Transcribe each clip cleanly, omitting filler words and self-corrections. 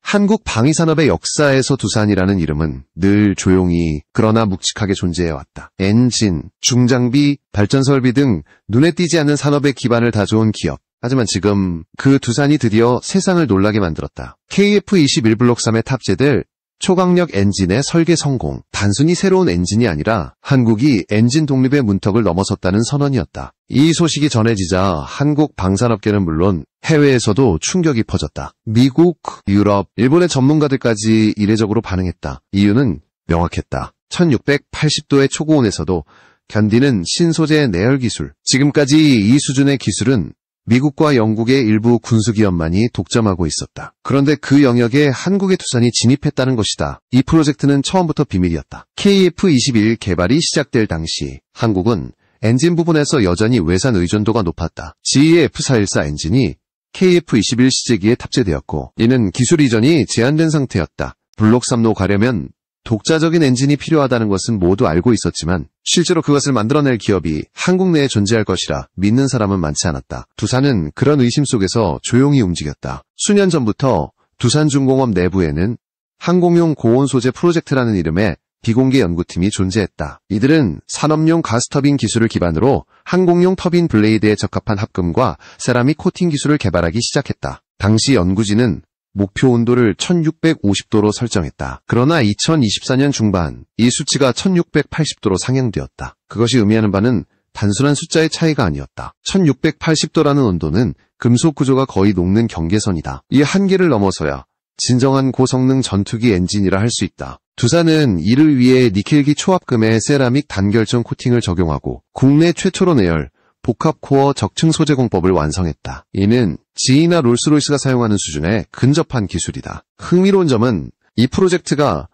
한국 방위산업의 역사에서 두산이라는 이름은 늘 조용히 그러나 묵직하게 존재해왔다. 엔진, 중장비, 발전설비 등 눈에 띄지 않는 산업의 기반을 다져온 기업. 하지만 지금 그 두산이 드디어 세상을 놀라게 만들었다. KF-21 블록 3에 탑재될 초강력 엔진의 설계 성공. 단순히 새로운 엔진이 아니라 한국이 엔진 독립의 문턱을 넘어섰다는 선언이었다. 이 소식이 전해지자 한국 방산업계는 물론 해외에서도 충격이 퍼졌다. 미국, 유럽, 일본의 전문가들까지 이례적으로 반응했다. 이유는 명확했다. 1680도의 초고온에서도 견디는 신소재 내열 기술. 지금까지 이 수준의 기술은 미국과 영국의 일부 군수기업만이 독점하고 있었다. 그런데 그 영역에 한국의 두산이 진입했다는 것이다. 이 프로젝트는 처음부터 비밀이었다. KF-21 개발이 시작될 당시 한국은 엔진 부분에서 여전히 외산 의존도가 높았다. GE의 F414 엔진이 KF-21 시제기에 탑재되었고 이는 기술 이전이 제한된 상태였다. 블록 3로 가려면 독자적인 엔진이 필요하다는 것은 모두 알고 있었지만 실제로 그것을 만들어낼 기업이 한국 내에 존재할 것이라 믿는 사람은 많지 않았다. 두산은 그런 의심 속에서 조용히 움직였다. 수년 전부터 두산중공업 내부에는 항공용 고온 소재 프로젝트라는 이름의 비공개 연구팀이 존재했다. 이들은 산업용 가스터빈 기술을 기반으로 항공용 터빈 블레이드에 적합한 합금과 세라믹 코팅 기술을 개발하기 시작했다. 당시 연구진은 목표 온도를 1650도로 설정했다. 그러나 2024년 중반 이 수치가 1680도로 상향되었다. 그것이 의미하는 바는 단순한 숫자의 차이가 아니었다. 1680도라는 온도는 금속 구조가 거의 녹는 경계선이다. 이 한계를 넘어서야 진정한 고성능 전투기 엔진이라 할 수 있다. 두산은 이를 위해 니켈기 초합금에 세라믹 단결정 코팅을 적용하고 국내 최초로 내열 복합코어 적층 소재 공법을 완성했다. 이는 GE나 롤스로이스가 사용하는 수준에 근접한 기술이다. 흥미로운 점은 이 프로젝트가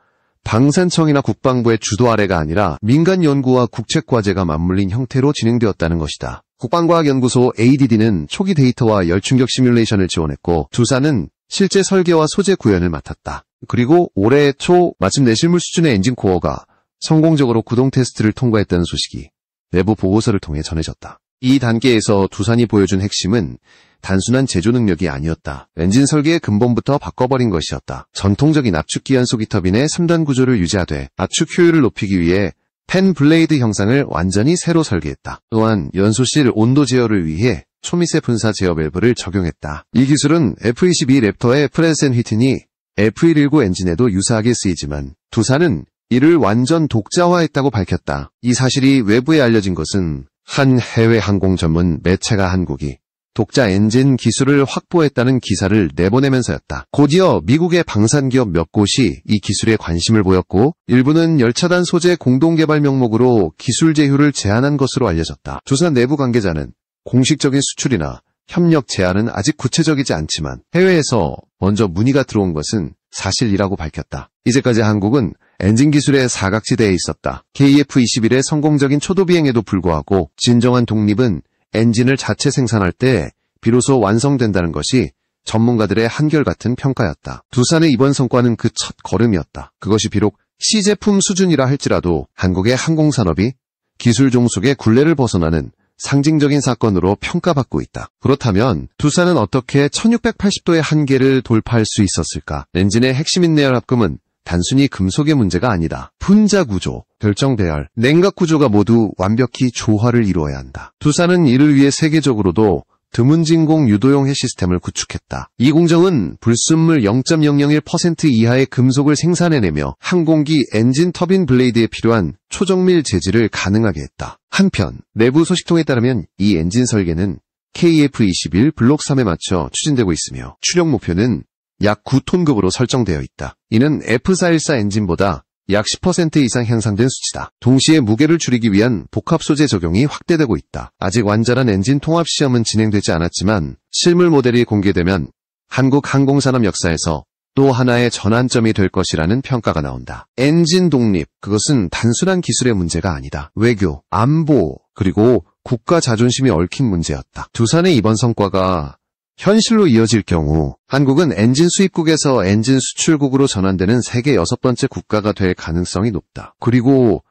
방산청이나 국방부의 주도 아래가 아니라 민간 연구와 국책과제가 맞물린 형태로 진행되었다는 것이다. 국방과학연구소 ADD는 초기 데이터와 열충격 시뮬레이션을 지원했고 두산은 실제 설계와 소재 구현을 맡았다. 그리고 올해 초 마침 내실물 수준의 엔진 코어가 성공적으로 구동 테스트를 통과했다는 소식이 내부 보고서를 통해 전해졌다. 이 단계에서 두산이 보여준 핵심은 단순한 제조 능력이 아니었다. 엔진 설계의 근본부터 바꿔버린 것이었다. 전통적인 압축기 연소기 터빈의 3단 구조를 유지하되 압축 효율을 높이기 위해 펜 블레이드 형상을 완전히 새로 설계했다. 또한 연소실 온도 제어를 위해 초미세 분사 제어 밸브를 적용했다. 이 기술은 F-22 랩터의 프레센 휘트니 F-119 엔진에도 유사하게 쓰이지만 두산은 이를 완전 독자화했다고 밝혔다. 이 사실이 외부에 알려진 것은 한 해외 항공 전문 매체가 한국이 독자 엔진 기술을 확보했다는 기사를 내보내면서였다. 곧이어 미국의 방산기업 몇 곳이 이 기술에 관심을 보였고 일부는 열차단 소재 공동개발 명목으로 기술 제휴를 제안한 것으로 알려졌다. 두산 내부 관계자는 공식적인 수출이나 협력 제안은 아직 구체적이지 않지만 해외에서 먼저 문의가 들어온 것은 사실이라고 밝혔다. 이제까지 한국은 엔진 기술의 사각지대에 있었다. KF-21의 성공적인 초도 비행에도 불구하고 진정한 독립은 엔진을 자체 생산할 때 비로소 완성된다는 것이 전문가들의 한결같은 평가였다. 두산의 이번 성과는 그 첫 걸음이었다. 그것이 비록 시제품 수준이라 할지라도 한국의 항공산업이 기술 종속의 굴레를 벗어나는 상징적인 사건으로 평가받고 있다. 그렇다면 두산은 어떻게 1680도의 한계를 돌파할 수 있었을까? 엔진의 핵심인 내열 합금은 단순히 금속의 문제가 아니다. 분자 구조, 결정 배열, 냉각 구조가 모두 완벽히 조화를 이루어야 한다. 두산은 이를 위해 세계적으로도 드문 진공 유도용 핵 시스템을 구축했다. 이 공정은 불순물 0.001% 이하의 금속을 생산해내며 항공기 엔진 터빈 블레이드에 필요한 초정밀 재질을 가능하게 했다. 한편 내부 소식통에 따르면 이 엔진 설계는 KF-21 블록 3에 맞춰 추진되고 있으며 추력 목표는 약 9톤급으로 설정되어 있다. 이는 F414 엔진보다 약 10% 이상 향상된 수치다. 동시에 무게를 줄이기 위한 복합 소재 적용이 확대되고 있다. 아직 완전한 엔진 통합 시험은 진행되지 않았지만 실물 모델이 공개되면 한국 항공산업 역사에서 또 하나의 전환점이 될 것이라는 평가가 나온다. 엔진 독립, 그것은 단순한 기술의 문제가 아니다. 외교, 안보, 그리고 국가 자존심이 얽힌 문제였다. 두산의 이번 성과가 현실로 이어질 경우 한국은 엔진 수입국에서 엔진 수출국으로 전환되는 세계 6번째 국가가 될 가능성이 높다. 그리고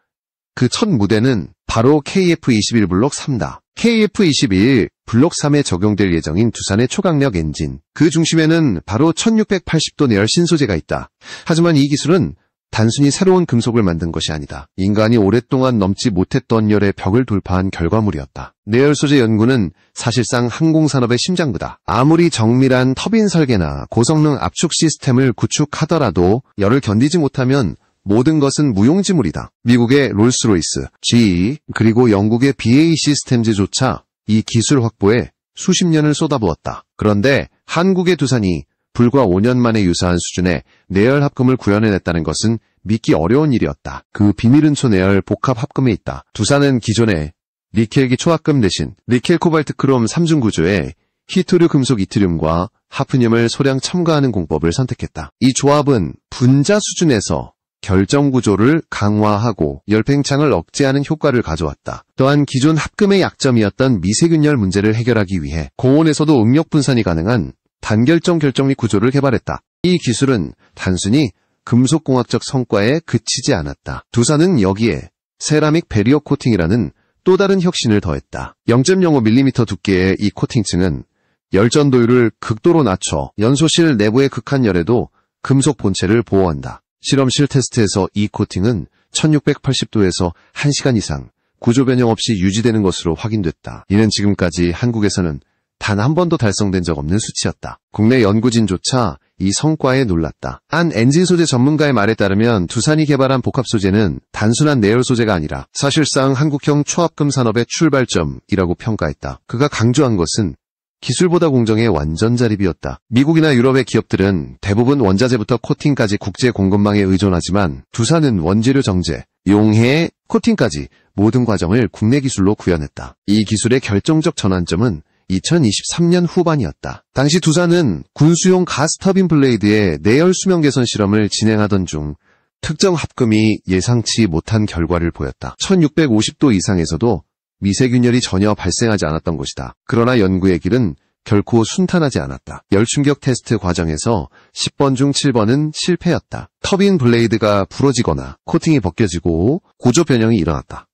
그 첫 무대는 바로 KF-21 블록 3다. KF-21 블록 3에 적용될 예정인 두산의 초강력 엔진. 그 중심에는 바로 1680도 내열 신소재가 있다. 하지만 이 기술은 단순히 새로운 금속을 만든 것이 아니다. 인간이 오랫동안 넘지 못했던 열의 벽을 돌파한 결과물이었다. 내열 소재 연구는 사실상 항공산업의 심장부다. 아무리 정밀한 터빈 설계나 고성능 압축 시스템을 구축하더라도 열을 견디지 못하면 모든 것은 무용지물이다. 미국의 롤스로이스, GE, 그리고 영국의 BAE 시스템즈조차 이 기술 확보에 수십 년을 쏟아부었다. 그런데 한국의 두산이 불과 5년 만에 유사한 수준의 내열 합금을 구현해냈다는 것은 믿기 어려운 일이었다. 그 비밀은 초내열 복합 합금에 있다. 두산은 기존의 니켈기 초합금 대신 니켈 코발트 크롬 3중 구조의 히토류 금속 이트륨과 하프늄을 소량 첨가하는 공법을 선택했다. 이 조합은 분자 수준에서 결정 구조를 강화하고 열팽창을 억제하는 효과를 가져왔다. 또한 기존 합금의 약점이었던 미세균열 문제를 해결하기 위해 고온에서도 응력 분산이 가능한 단결정 결정리 구조를 개발했다. 이 기술은 단순히 금속공학적 성과에 그치지 않았다. 두산은 여기에 세라믹 베리어 코팅이라는 또 다른 혁신을 더했다. 0.05mm 두께의 이 코팅층은 열전도율을 극도로 낮춰 연소실 내부의 극한 열에도 금속 본체를 보호한다. 실험실 테스트에서 이 코팅은 1680도에서 1시간 이상 구조 변형 없이 유지되는 것으로 확인됐다. 이는 지금까지 한국에서는 단 한 번도 달성된 적 없는 수치였다. 국내 연구진조차 이 성과에 놀랐다. 한 엔진 소재 전문가의 말에 따르면 두산이 개발한 복합 소재는 단순한 내열 소재가 아니라 사실상 한국형 초합금 산업의 출발점이라고 평가했다. 그가 강조한 것은 기술보다 공정의 완전 자립이었다. 미국이나 유럽의 기업들은 대부분 원자재부터 코팅까지 국제 공급망에 의존하지만 두산은 원재료 정제, 용해, 코팅까지 모든 과정을 국내 기술로 구현했다. 이 기술의 결정적 전환점은 2023년 후반이었다. 당시 두산은 군수용 가스터빈 블레이드의 내열 수명 개선 실험을 진행하던 중 특정 합금이 예상치 못한 결과를 보였다. 1650도 이상에서도 미세균열이 전혀 발생하지 않았던 것이다. 그러나 연구의 길은 결코 순탄하지 않았다. 열충격 테스트 과정에서 10번 중 7번은 실패였다. 터빈 블레이드가 부러지거나 코팅이 벗겨지고 구조 변형이 일어났다.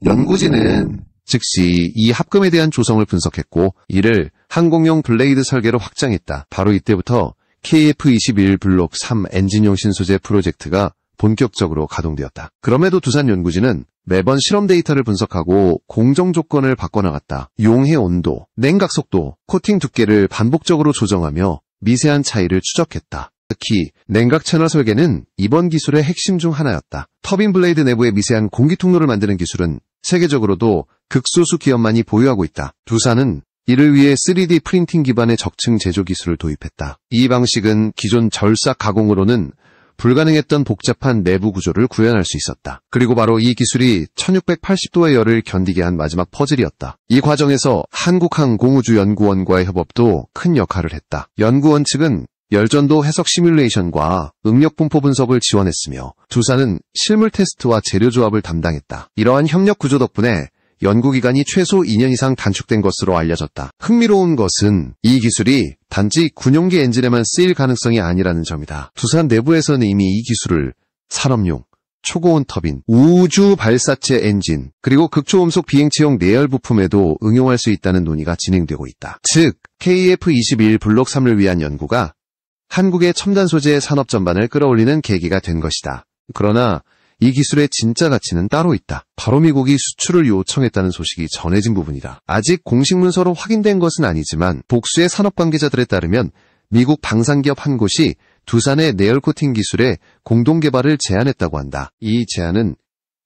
연구진은 즉시 이 합금에 대한 조성을 분석했고 이를 항공용 블레이드 설계로 확장했다. 바로 이때부터 KF-21 블록 3 엔진용 신소재 프로젝트가 본격적으로 가동되었다. 그럼에도 두산 연구진은 매번 실험 데이터를 분석하고 공정 조건을 바꿔나갔다. 용해 온도, 냉각 속도, 코팅 두께를 반복적으로 조정하며 미세한 차이를 추적했다. 특히 냉각 채널 설계는 이번 기술의 핵심 중 하나였다. 터빈 블레이드 내부의 미세한 공기 통로를 만드는 기술은 세계적으로도 극소수 기업만이 보유하고 있다. 두산은 이를 위해 3D 프린팅 기반의 적층 제조 기술을 도입했다. 이 방식은 기존 절삭 가공으로는 불가능했던 복잡한 내부 구조를 구현할 수 있었다. 그리고 바로 이 기술이 1680도의 열을 견디게 한 마지막 퍼즐이었다. 이 과정에서 한국항공우주연구원과의 협업도 큰 역할을 했다. 연구원 측은 열전도 해석 시뮬레이션과 응력 분포 분석을 지원했으며 두산은 실물 테스트와 재료 조합을 담당했다. 이러한 협력 구조 덕분에 연구기간이 최소 2년 이상 단축된 것으로 알려졌다. 흥미로운 것은 이 기술이 단지 군용기 엔진에만 쓰일 가능성이 아니라는 점이다. 두산 내부에서는 이미 이 기술을 산업용, 초고온 터빈, 우주 발사체 엔진, 그리고 극초음속 비행체용 내열 부품에도 응용할 수 있다는 논의가 진행되고 있다. 즉, KF-21 블록 3을 위한 연구가 한국의 첨단 소재 산업 전반을 끌어올리는 계기가 된 것이다. 그러나 이 기술의 진짜 가치는 따로 있다. 바로 미국이 수출을 요청했다는 소식이 전해진 부분이다. 아직 공식 문서로 확인된 것은 아니지만 복수의 산업 관계자들에 따르면 미국 방산기업 한 곳이 두산의 내열 코팅 기술의 공동 개발을 제안했다고 한다. 이 제안은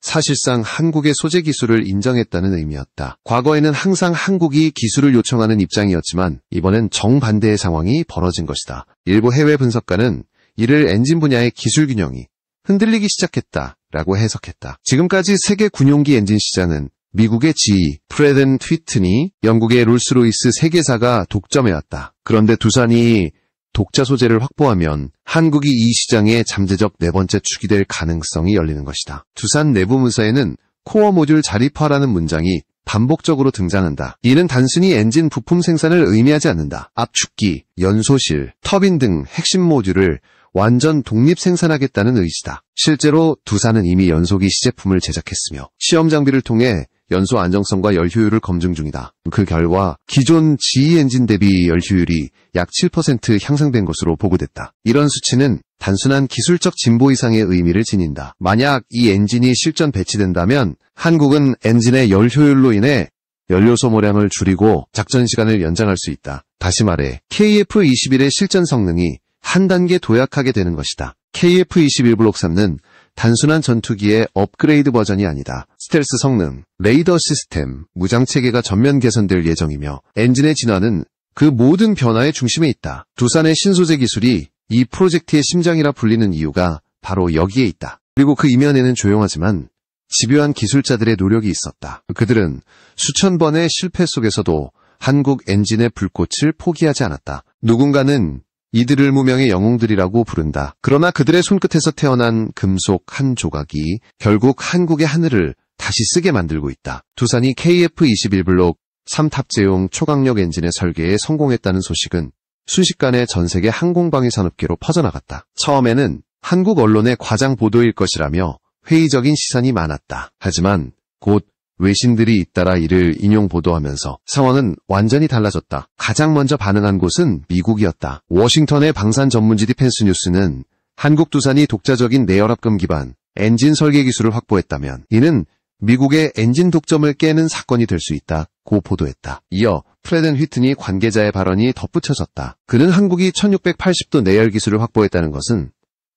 사실상 한국의 소재 기술을 인정했다는 의미였다. 과거에는 항상 한국이 기술을 요청하는 입장이었지만 이번엔 정반대의 상황이 벌어진 것이다. 일부 해외 분석가는 이를 엔진 분야의 기술 균형이 흔들리기 시작했다라고 해석했다. 지금까지 세계 군용기 엔진 시장은 미국의 GE, 프렛 앤 휘트니, 영국의 롤스로이스 세 개사가 독점해왔다. 그런데 두산이 독자 소재를 확보하면 한국이 이 시장의 잠재적 네 번째 축이 될 가능성이 열리는 것이다. 두산 내부 문서에는 코어 모듈 자립화라는 문장이 반복적으로 등장한다. 이는 단순히 엔진 부품 생산을 의미하지 않는다. 압축기, 연소실, 터빈 등 핵심 모듈을 완전 독립 생산하겠다는 의지다. 실제로 두산은 이미 연소기 시제품을 제작했으며 시험 장비를 통해 연소 안정성과 열 효율을 검증 중이다. 그 결과 기존 GE 엔진 대비 열 효율이 약 7% 향상된 것으로 보고됐다. 이런 수치는 단순한 기술적 진보 이상의 의미를 지닌다. 만약 이 엔진이 실전 배치된다면 한국은 엔진의 열 효율로 인해 연료 소모량을 줄이고 작전 시간을 연장할 수 있다. 다시 말해 KF-21의 실전 성능이 한 단계 도약하게 되는 것이다. KF-21 블록 3는 단순한 전투기의 업그레이드 버전이 아니다. 스텔스 성능, 레이더 시스템, 무장체계가 전면 개선될 예정이며 엔진의 진화는 그 모든 변화의 중심에 있다. 두산의 신소재 기술이 이 프로젝트의 심장이라 불리는 이유가 바로 여기에 있다. 그리고 그 이면에는 조용하지만 집요한 기술자들의 노력이 있었다. 그들은 수천 번의 실패 속에서도 한국 엔진의 불꽃을 포기하지 않았다. 누군가는 이들을 무명의 영웅들이라고 부른다. 그러나 그들의 손끝에서 태어난 금속 한 조각이 결국 한국의 하늘을 다시 쓰게 만들고 있다. 두산이 KF-21 블록 3 탑재용 초강력 엔진의 설계에 성공했다는 소식은 순식간에 전세계 항공방위 산업계로 퍼져나갔다. 처음에는 한국 언론의 과장 보도일 것이라며 회의적인 시선이 많았다. 하지만 곧 외신들이 잇따라 이를 인용 보도하면서 상황은 완전히 달라졌다. 가장 먼저 반응한 곳은 미국이었다. 워싱턴의 방산 전문지 디펜스 뉴스는 한국 두산이 독자적인 내열합금 기반 엔진 설계 기술을 확보했다면 이는 미국의 엔진 독점을 깨는 사건이 될 수 있다고 보도했다. 이어 프렛 앤 휘트니 관계자의 발언이 덧붙여졌다. 그는 한국이 1680도 내열 기술을 확보했다는 것은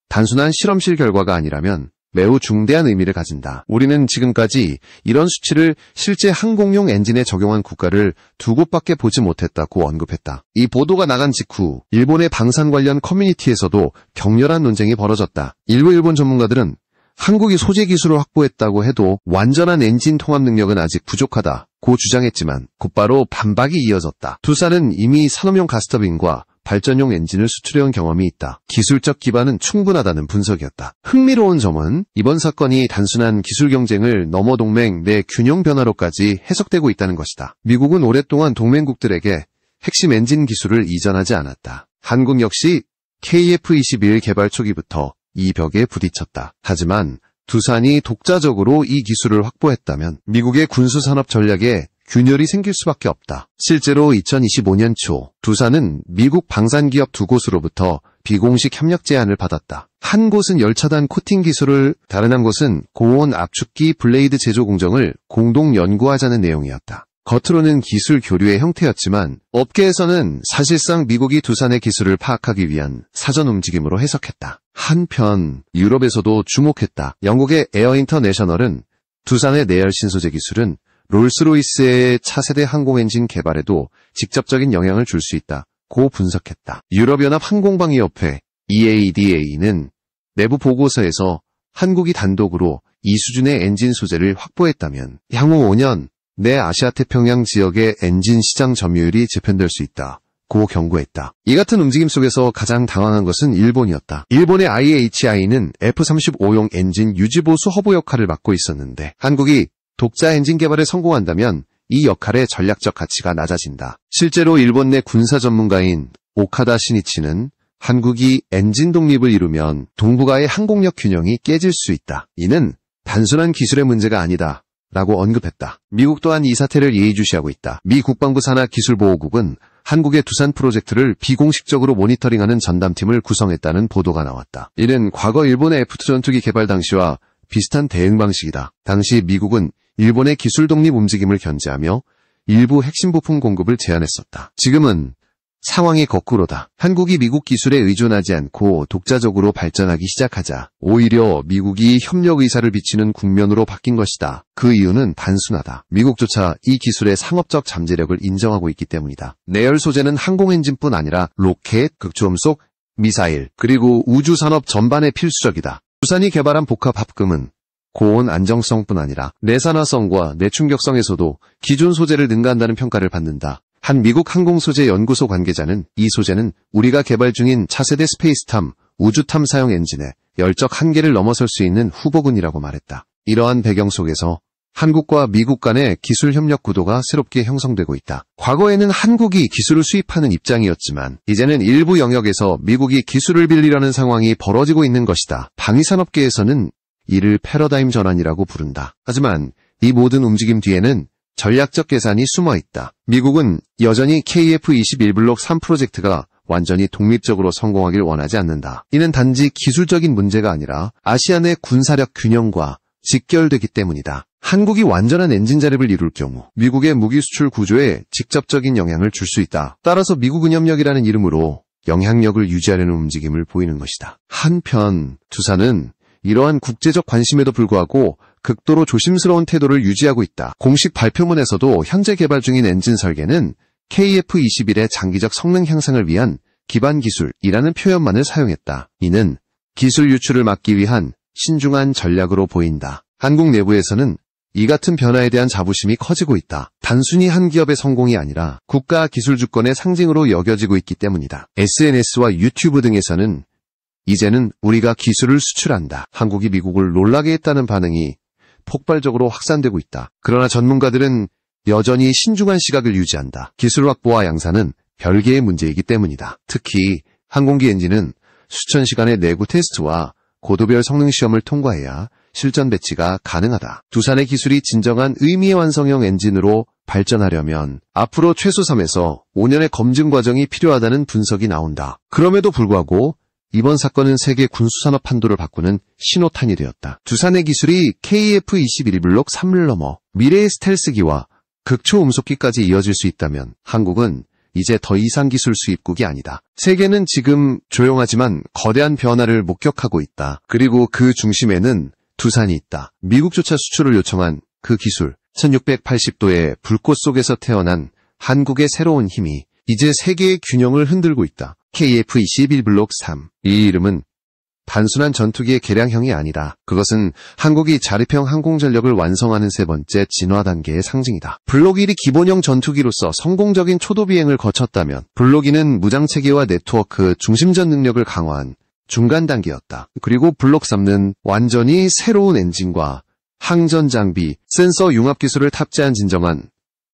단순한 실험실 결과가 아니라면 매우 중대한 의미를 가진다. 우리는 지금까지 이런 수치를 실제 항공용 엔진에 적용한 국가를 두 곳밖에 보지 못했다고 언급했다. 이 보도가 나간 직후 일본의 방산 관련 커뮤니티에서도 격렬한 논쟁이 벌어졌다. 일부 일본 전문가들은 한국이 소재 기술을 확보했다고 해도 완전한 엔진 통합 능력은 아직 부족하다고 주장했지만 곧바로 반박이 이어졌다. 두산은 이미 산업용 가스터빈과 발전용 엔진을 수출해온 경험이 있다. 기술적 기반은 충분하다는 분석이었다. 흥미로운 점은 이번 사건이 단순한 기술 경쟁을 넘어 동맹 내 균형 변화로까지 해석되고 있다는 것이다. 미국은 오랫동안 동맹국들에게 핵심 엔진 기술을 이전하지 않았다. 한국 역시 KF-21 개발 초기부터 이 벽에 부딪혔다. 하지만 두산이 독자적으로 이 기술을 확보했다면 미국의 군수산업 전략에 균열이 생길 수밖에 없다. 실제로 2025년 초 두산은 미국 방산기업 두 곳으로부터 비공식 협력 제안을 받았다. 한 곳은 열차단 코팅 기술을, 다른 한 곳은 고온 압축기 블레이드 제조 공정을 공동 연구하자는 내용이었다. 겉으로는 기술 교류의 형태였지만 업계에서는 사실상 미국이 두산의 기술을 파악하기 위한 사전 움직임으로 해석했다. 한편 유럽에서도 주목했다. 영국의 에어 인터내셔널은 두산의 내열 신소재 기술은 롤스로이스의 차세대 항공엔진 개발에도 직접적인 영향을 줄 수 있다고 분석했다. 유럽연합 항공방위협회 EADA는 내부 보고서에서 한국이 단독으로 이 수준의 엔진 소재를 확보했다면 향후 5년 내 아시아태평양 지역의 엔진 시장 점유율이 재편될 수 있다고 경고했다. 이 같은 움직임 속에서 가장 당황한 것은 일본이었다. 일본의 IHI는 F-35용 엔진 유지보수 허브 역할을 맡고 있었는데 한국이 독자 엔진 개발에 성공한다면 이 역할의 전략적 가치가 낮아진다. 실제로 일본 내 군사 전문가인 오카다 시니치는 한국이 엔진 독립을 이루면 동북아의 항공력 균형이 깨질 수 있다. 이는 단순한 기술의 문제가 아니다 라고 언급했다. 미국 또한 이 사태를 예의주시하고 있다. 미 국방부 산하 기술보호국은 한국의 두산 프로젝트를 비공식적으로 모니터링하는 전담팀을 구성했다는 보도가 나왔다. 이는 과거 일본의 F2 전투기 개발 당시와 비슷한 대응 방식이다. 당시 미국은 일본의 기술 독립 움직임을 견제하며 일부 핵심 부품 공급을 제한했었다. 지금은 상황이 거꾸로다. 한국이 미국 기술에 의존하지 않고 독자적으로 발전하기 시작하자 오히려 미국이 협력 의사를 비치는 국면으로 바뀐 것이다. 그 이유는 단순하다. 미국조차 이 기술의 상업적 잠재력을 인정하고 있기 때문이다. 내열 소재는 항공엔진뿐 아니라 로켓, 극초음속, 미사일, 그리고 우주산업 전반에 필수적이다. 두산이 개발한 복합 합금은 고온 안정성뿐 아니라 내산화성과 내충격성에서도 기존 소재를 능가한다는 평가를 받는다. 한 미국 항공소재 연구소 관계자는 이 소재는 우리가 개발 중인 차세대 스페이스탐, 우주탐 사용 엔진의 열적 한계를 넘어설 수 있는 후보군이라고 말했다. 이러한 배경 속에서 한국과 미국 간의 기술 협력 구도가 새롭게 형성되고 있다. 과거에는 한국이 기술을 수입하는 입장이었지만 이제는 일부 영역에서 미국이 기술을 빌리려는 상황이 벌어지고 있는 것이다. 방위산업계에서는 이를 패러다임 전환이라고 부른다. 하지만 이 모든 움직임 뒤에는 전략적 계산이 숨어 있다. 미국은 여전히 KF-21 블록 3 프로젝트가 완전히 독립적으로 성공하길 원하지 않는다. 이는 단지 기술적인 문제가 아니라 아시아 내 군사력 균형과 직결되기 때문이다. 한국이 완전한 엔진 자립을 이룰 경우 미국의 무기 수출 구조에 직접적인 영향을 줄 수 있다. 따라서 미국 은협력이라는 이름으로 영향력을 유지하려는 움직임을 보이는 것이다. 한편 두산은 이러한 국제적 관심에도 불구하고 극도로 조심스러운 태도를 유지하고 있다. 공식 발표문에서도 현재 개발 중인 엔진 설계는 KF-21의 장기적 성능 향상을 위한 기반 기술이라는 표현만을 사용했다. 이는 기술 유출을 막기 위한 신중한 전략으로 보인다. 한국 내부에서는 이 같은 변화에 대한 자부심이 커지고 있다. 단순히 한 기업의 성공이 아니라 국가 기술 주권의 상징으로 여겨지고 있기 때문이다. SNS와 유튜브 등에서는 이제는 우리가 기술을 수출한다. 한국이 미국을 놀라게 했다는 반응이 폭발적으로 확산되고 있다. 그러나 전문가들은 여전히 신중한 시각을 유지한다. 기술 확보와 양산은 별개의 문제이기 때문이다. 특히 항공기 엔진은 수천 시간의 내구 테스트와 고도별 성능 시험을 통과해야 실전 배치가 가능하다. 두산의 기술이 진정한 의미의 완성형 엔진으로 발전하려면 앞으로 최소 3에서 5년의 검증 과정이 필요하다는 분석이 나온다. 그럼에도 불구하고 이번 사건은 세계 군수산업 판도를 바꾸는 신호탄이 되었다. 두산의 기술이 KF-21 블록 3을 넘어 미래의 스텔스기와 극초음속기까지 이어질 수 있다면 한국은 이제 더 이상 기술 수입국이 아니다. 세계는 지금 조용하지만 거대한 변화를 목격하고 있다. 그리고 그 중심에는 두산이 있다. 미국조차 수출을 요청한 그 기술, 1680도의 불꽃 속에서 태어난 한국의 새로운 힘이 이제 세계의 균형을 흔들고 있다. KF-21 블록 3. 이 이름은 단순한 전투기의 개량형이 아니다. 그것은 한국이 자립형 항공전력을 완성하는 세 번째 진화 단계의 상징이다. 블록 1이 기본형 전투기로서 성공적인 초도 비행을 거쳤다면 블록 2는 무장체계와 네트워크, 중심전 능력을 강화한 중간 단계였다. 그리고 블록 3는 완전히 새로운 엔진과 항전 장비, 센서 융합 기술을 탑재한 진정한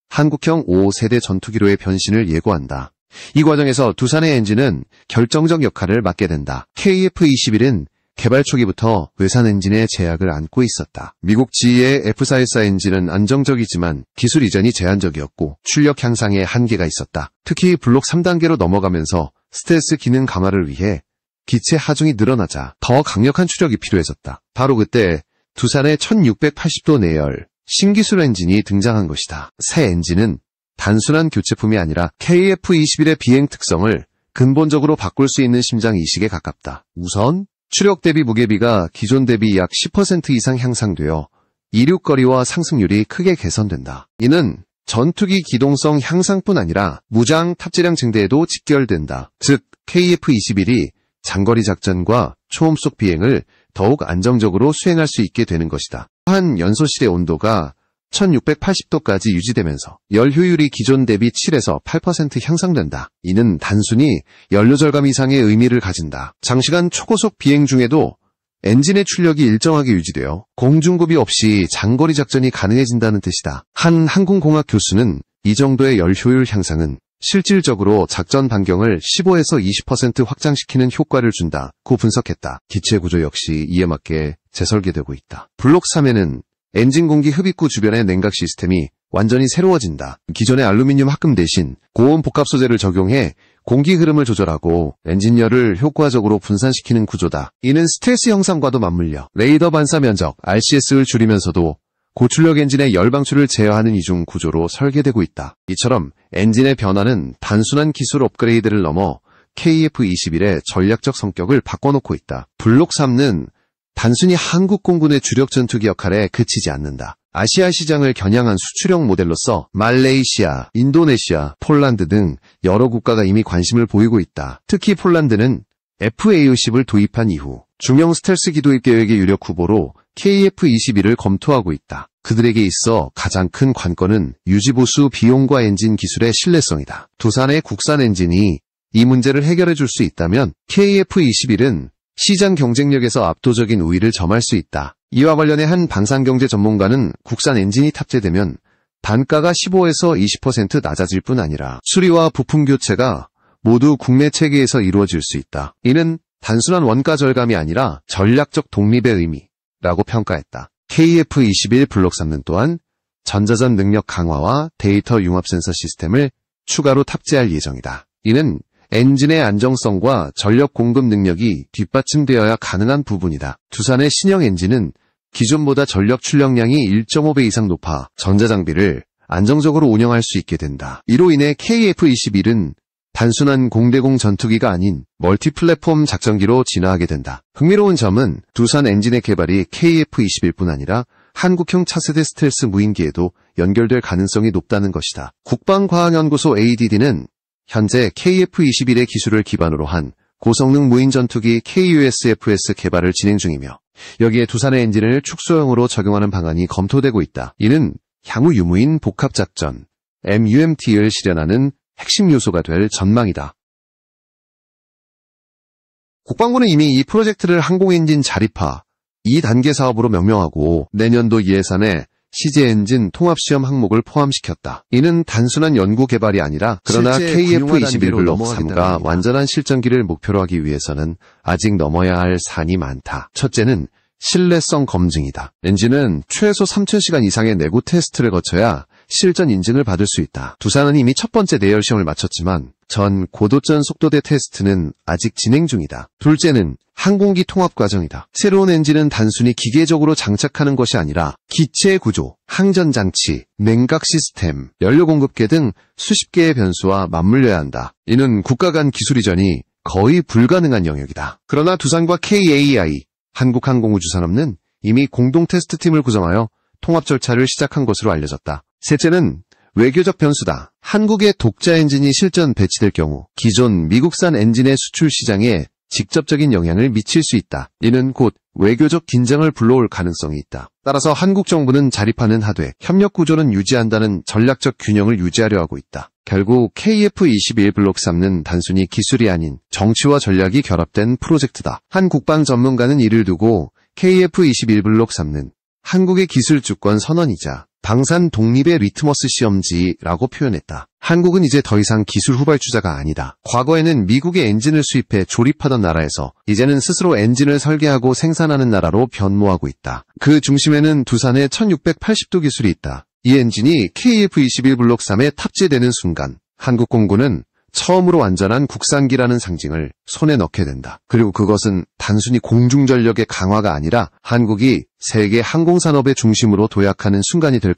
한국형 5세대 전투기로의 변신을 예고한다. 이 과정에서 두산의 엔진은 결정적 역할을 맡게 된다. KF-21은 개발 초기부터 외산 엔진의 제약을 안고 있었다. 미국 GE의 F414 엔진은 안정적이지만 기술 이전이 제한적이었고 출력 향상에 한계가 있었다. 특히 블록 3단계로 넘어가면서 스텔스 기능 강화를 위해 기체 하중이 늘어나자 더 강력한 추력이 필요해졌다. 바로 그때 두산의 1680도 내열 신기술 엔진이 등장한 것이다. 새 엔진은 단순한 교체품이 아니라 KF-21의 비행 특성을 근본적으로 바꿀 수 있는 심장 이식에 가깝다. 우선 추력 대비 무게비가 기존 대비 약 10% 이상 향상되어 이륙거리와 상승률이 크게 개선된다. 이는 전투기 기동성 향상뿐 아니라 무장 탑재량 증대에도 직결된다. 즉 KF-21이 장거리 작전과 초음속 비행을 더욱 안정적으로 수행할 수 있게 되는 것이다. 또한 연소실의 온도가 1680도까지 유지되면서 열 효율이 기존 대비 7에서 8% 향상된다. 이는 단순히 연료 절감 이상의 의미를 가진다. 장시간 초고속 비행 중에도 엔진의 출력이 일정하게 유지되어 공중급이 없이 장거리 작전이 가능해진다는 뜻이다. 한 항공공학 교수는 이 정도의 열 효율 향상은 실질적으로 작전 반경을 15에서 20% 확장시키는 효과를 준다고 분석했다. 기체 구조 역시 이에 맞게 재설계되고 있다. 블록 3에는 엔진 공기 흡입구 주변의 냉각 시스템이 완전히 새로워진다. 기존의 알루미늄 합금 대신 고온 복합 소재를 적용해 공기 흐름을 조절하고 엔진열을 효과적으로 분산시키는 구조다. 이는 스텔스 형상과도 맞물려 레이더 반사 면적 RCS를 줄이면서도 고출력 엔진의 열 방출을 제어하는 이중 구조로 설계되고 있다. 이처럼 엔진의 변화는 단순한 기술 업그레이드를 넘어 KF-21의 전략적 성격을 바꿔놓고 있다. 블록 3는 단순히 한국 공군의 주력 전투기 역할에 그치지 않는다. 아시아 시장을 겨냥한 수출형 모델로서 말레이시아, 인도네시아, 폴란드 등 여러 국가가 이미 관심을 보이고 있다. 특히 폴란드는 FA50을 도입한 이후 중형 스텔스기 도입 계획의 유력 후보로 KF-21을 검토하고 있다. 그들에게 있어 가장 큰 관건은 유지보수 비용과 엔진 기술의 신뢰성이다. 두산의 국산 엔진이 이 문제를 해결해 줄 수 있다면 KF-21은 시장 경쟁력에서 압도적인 우위를 점할 수 있다. 이와 관련해 한 방산경제 전문가는 국산 엔진이 탑재되면 단가가 15에서 20% 낮아질 뿐 아니라 수리와 부품 교체가 모두 국내 체계에서 이루어질 수 있다. 이는 단순한 원가 절감이 아니라 전략적 독립의 의미라고 평가했다. KF-21 블록 3는 또한 전자전 능력 강화와 데이터 융합 센서 시스템을 추가로 탑재할 예정이다. 이는 엔진의 안정성과 전력 공급 능력이 뒷받침되어야 가능한 부분이다. 두산의 신형 엔진은 기존보다 전력 출력량이 1.5배 이상 높아 전자장비를 안정적으로 운영할 수 있게 된다. 이로 인해 KF-21은 단순한 공대공 전투기가 아닌 멀티플랫폼 작전기로 진화하게 된다. 흥미로운 점은 두산 엔진의 개발이 KF-21뿐 아니라 한국형 차세대 스텔스 무인기에도 연결될 가능성이 높다는 것이다. 국방과학연구소 ADD는 현재 KF-21의 기술을 기반으로 한 고성능 무인 전투기 KUSFS 개발을 진행 중이며 여기에 두산의 엔진을 축소형으로 적용하는 방안이 검토되고 있다. 이는 향후 유무인 복합작전 MUMT를 실현하는 핵심 요소가 될 전망이다. 국방부는 이미 이 프로젝트를 항공엔진 자립화 2단계 사업으로 명명하고 내년도 예산에 CJ엔진 통합시험 항목을 포함시켰다. 이는 단순한 연구 개발이 아니라 그러나 KF-21 블록 3가 완전한 실전기를 목표로 하기 위해서는 아직 넘어야 할 산이 많다. 첫째는 신뢰성 검증이다. 엔진은 최소 3,000시간 이상의 내구 테스트를 거쳐야 실전 인증을 받을 수 있다. 두산은 이미 첫 번째 내열 시험을 마쳤지만 전 고도전 속도대 테스트는 아직 진행 중이다. 둘째는 항공기 통합 과정이다. 새로운 엔진은 단순히 기계적으로 장착하는 것이 아니라 기체 구조, 항전장치, 냉각 시스템, 연료 공급계 등 수십 개의 변수와 맞물려야 한다. 이는 국가 간 기술 이전이 거의 불가능한 영역이다. 그러나 두산과 KAI, 한국항공우주산업은 이미 공동 테스트팀을 구성하여 통합 절차를 시작한 것으로 알려졌다. 셋째는 외교적 변수다. 한국의 독자 엔진이 실전 배치될 경우 기존 미국산 엔진의 수출 시장에 직접적인 영향을 미칠 수 있다. 이는 곧 외교적 긴장을 불러올 가능성이 있다. 따라서 한국 정부는 자립하는 하되 협력 구조는 유지한다는 전략적 균형을 유지하려 하고 있다. 결국 KF-21 블록 3는 단순히 기술이 아닌 정치와 전략이 결합된 프로젝트다. 한 국방 전문가는 이를 두고 KF-21 블록 3는 한국의 기술 주권 선언이자 방산 독립의 리트머스 시험지라고 표현했다. 한국은 이제 더 이상 기술 후발주자가 아니다. 과거에는 미국의 엔진을 수입해 조립하던 나라에서 이제는 스스로 엔진을 설계하고 생산하는 나라로 변모하고 있다. 그 중심에는 두산의 1680도 기술이 있다. 이 엔진이 KF-21 블록 3에 탑재되는 순간 한국 공군은 처음으로 완전한 국산기라는 상징을 손에 넣게 된다. 그리고 그것은 단순히 공중전력의 강화가 아니라 한국이 세계 항공산업의 중심으로 도약하는 순간이 될